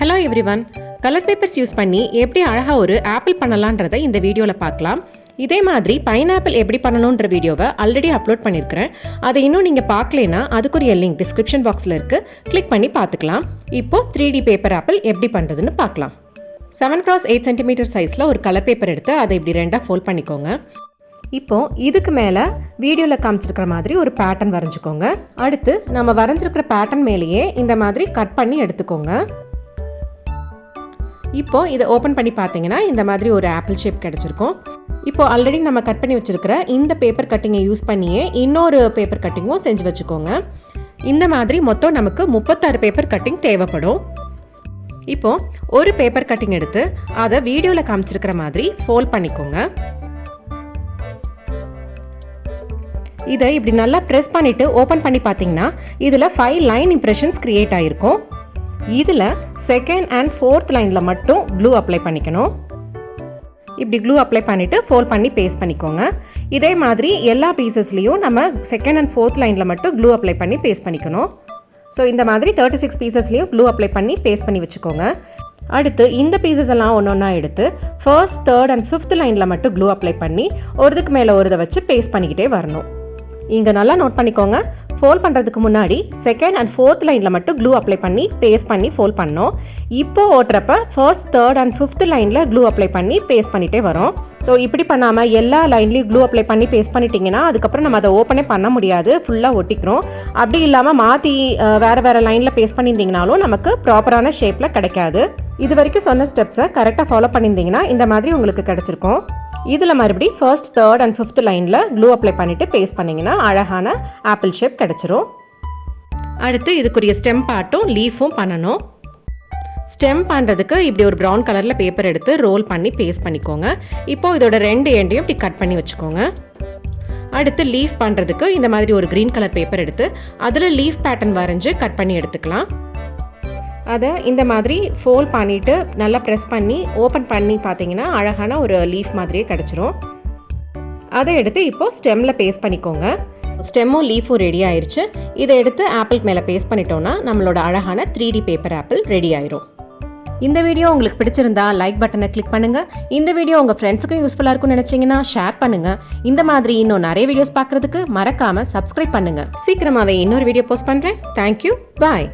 Hello everyone, colour papers use பண்ணி எப்படி அழகாக ஒரு ஆப்பிள் பண்ணலான்றதை இந்த வீடியோவில் பார்க்கலாம். இதே மாதிரி பைனாப்பிள் எப்படி பண்ணணுன்ற வீடியோவை ஆல்ரெடி அப்லோட் பண்ணியிருக்கிறேன். அதை இன்னும் நீங்கள் பார்க்கலனா அதுக்குரிய லிங்க் டிஸ்கிரிப்ஷன் பாக்ஸில் இருக்குது, கிளிக் பண்ணி பார்த்துக்கலாம். இப்போது 3D பேப்பர் ஆப்பிள் எப்படி பண்ணுறதுன்னு பார்க்கலாம். 7x8 cm சைஸில் ஒரு கலர் பேப்பர் எடுத்து அதை இப்படி ரெண்டாக ஃபோல்ட் பண்ணிக்கோங்க. இப்போது இதுக்கு மேலே வீடியோவில் காமிச்சிருக்கிற மாதிரி ஒரு பேட்டர்ன் வரைஞ்சிக்கோங்க. அடுத்து நம்ம வரைஞ்சிருக்கிற பேட்டர்ன் மேலேயே இந்த மாதிரி கட் பண்ணி எடுத்துக்கோங்க. இப்போது இதை ஓப்பன் பண்ணி பார்த்தீங்கன்னா இந்த மாதிரி ஒரு ஆப்பிள் ஷேப் கிடச்சிருக்கும். இப்போது ஆல்ரெடி நம்ம கட் பண்ணி வச்சுருக்கிற இந்த பேப்பர் கட்டிங்கை யூஸ் பண்ணியே இன்னொரு பேப்பர் கட்டிங்கும் செஞ்சு வச்சுக்கோங்க. இந்த மாதிரி மொத்தம் நமக்கு 36 பேப்பர் கட்டிங் தேவைப்படும். இப்போது ஒரு பேப்பர் கட்டிங் எடுத்து அதை வீடியோவில் காமிச்சிருக்கிற மாதிரி ஃபோல்ட் பண்ணிக்கோங்க. இதை இப்படி நல்லா ப்ரெஸ் பண்ணிவிட்டு ஓப்பன் பண்ணி பார்த்தீங்கன்னா இதில் 5 லைன் இம்ப்ரெஷன்ஸ் க்ரியேட் ஆகிருக்கும். இதில் செகண்ட் அண்ட் ஃபோர்த் லைனில் மட்டும் க்ளூ அப்ளை பண்ணிக்கணும். இப்படி க்ளூ அப்ளை பண்ணிவிட்டு ஃபோல்ட் பண்ணி பேஸ்ட் பண்ணிக்கோங்க. இதே மாதிரி எல்லா பீசஸ்லேயும் நம்ம செகண்ட் அண்ட் ஃபோர்த் லைனில் மட்டும் க்ளூ அப்ளை பண்ணி பேஸ்ட் பண்ணிக்கணும். ஸோ இந்த மாதிரி 36 பீசஸ்லேயும் க்ளூ அப்ளை பண்ணி பேஸ்ட் பண்ணி வச்சுக்கோங்க. அடுத்து இந்த பீசஸ் எல்லாம் ஒன்று ஒன்றா எடுத்து ஃபர்ஸ்ட், தேர்ட் அண்ட் ஃபிஃப்த் லைனில் மட்டும் க்ளூ அப்ளை பண்ணி ஒருதுக்கு மேலே ஒரு இதை வச்சு பேஸ்ட் பண்ணிக்கிட்டே வரணும். இங்கே நல்லா நோட் பண்ணிக்கோங்க, ஃபோல்ட் பண்ணுறதுக்கு முன்னாடி செகண்ட் அண்ட் ஃபோர்த் லைனில் மட்டும் க்ளூ அப்ளை பண்ணி பேஸ்ட் பண்ணி ஃபோல்ட் பண்ணோம். இப்போ ஓட்டுறப்ப ஃபர்ஸ்ட், தேர்ட் அண்ட் ஃபிஃப்த் லைனில் க்ளூ அப்ளை பண்ணி பேஸ்ட் பண்ணிகிட்டே வரோம். ஸோ இப்படி பண்ணாமல் எல்லா லைன்லேயும் க்ளூ அப்ளை பண்ணி பேஸ்ட் பண்ணிட்டீங்கன்னா அதுக்கப்புறம் நம்ம அதை ஓப்பனே பண்ண முடியாது, ஃபுல்லாக ஒட்டிக்கிறோம். அப்படி இல்லாமல் மாற்றி வேறு லைனில் பேஸ்ட் பண்ணியிருந்தீங்கனாலும் நமக்கு ப்ராப்பரான ஷேப்பில் கிடைக்காது. இது வரைக்கும் சொன்ன ஸ்டெப்ஸை கரெக்டாக ஃபாலோ பண்ணியிருந்தீங்கன்னா இந்த மாதிரி உங்களுக்கு கிடச்சிருக்கும். இதில் மறுபடி ஃபர்ஸ்ட், தேர்ட் அண்ட் ஃபிஃப்த் லைனில் க்ளூ அப்ளை பண்ணிவிட்டு பேஸ்ட் பண்ணிங்கன்னா அழகான ஆப்பிள் ஷேப் கிடச்சிரும். அடுத்து இதுக்குரிய ஸ்டெம் பார்ட்டும் லீஃபும் பண்ணணும். ஸ்டெம் பண்ணுறதுக்கு இப்படி ஒரு ப்ரௌன் கலரில் பேப்பர் எடுத்து ரோல் பண்ணி பேஸ்ட் பண்ணிக்கோங்க. இப்போது இதோட 2 எண்டையும் இப்படி கட் பண்ணி வச்சுக்கோங்க. அடுத்து லீஃப் பண்ணுறதுக்கு இந்த மாதிரி ஒரு க்ரீன் கலர் பேப்பர் எடுத்து அதில் லீஃப் பேட்டர்ன் வரைஞ்சி கட் பண்ணி எடுத்துக்கலாம். அதை இந்த மாதிரி ஃபோல்ட் பண்ணிவிட்டு நல்லா ப்ரெஸ் பண்ணி ஓப்பன் பண்ணி பார்த்தீங்கன்னா அழகான ஒரு லீஃப் மாதிரியே கிடச்சிரும். அதை எடுத்து இப்போது ஸ்டெம்மில் பேஸ்ட் பண்ணிக்கோங்க. ஸ்டெம்மும் லீஃபும் ரெடி ஆயிடுச்சு. இதை எடுத்து ஆப்பிள் மேலே பேஸ்ட் பண்ணிட்டோன்னா நம்மளோட அழகான 3D பேப்பர் ஆப்பிள் ரெடி ஆயிரும். இந்த வீடியோ உங்களுக்கு பிடிச்சிருந்தா லைக் பட்டனை கிளிக் பண்ணுங்கள். இந்த வீடியோ உங்கள் ஃப்ரெண்ட்ஸுக்கும் யூஸ்ஃபுல்லாக இருக்கும்னு நினச்சிங்கன்னா ஷேர் பண்ணுங்கள். இந்த மாதிரி இன்னும் நிறைய வீடியோஸ் பார்க்குறதுக்கு மறக்காமல் சப்ஸ்கிரைப் பண்ணுங்கள். சீக்கிரமாகவே இன்னொரு வீடியோ போஸ்ட் பண்ணுறேன். தேங்க்யூ, பாய்.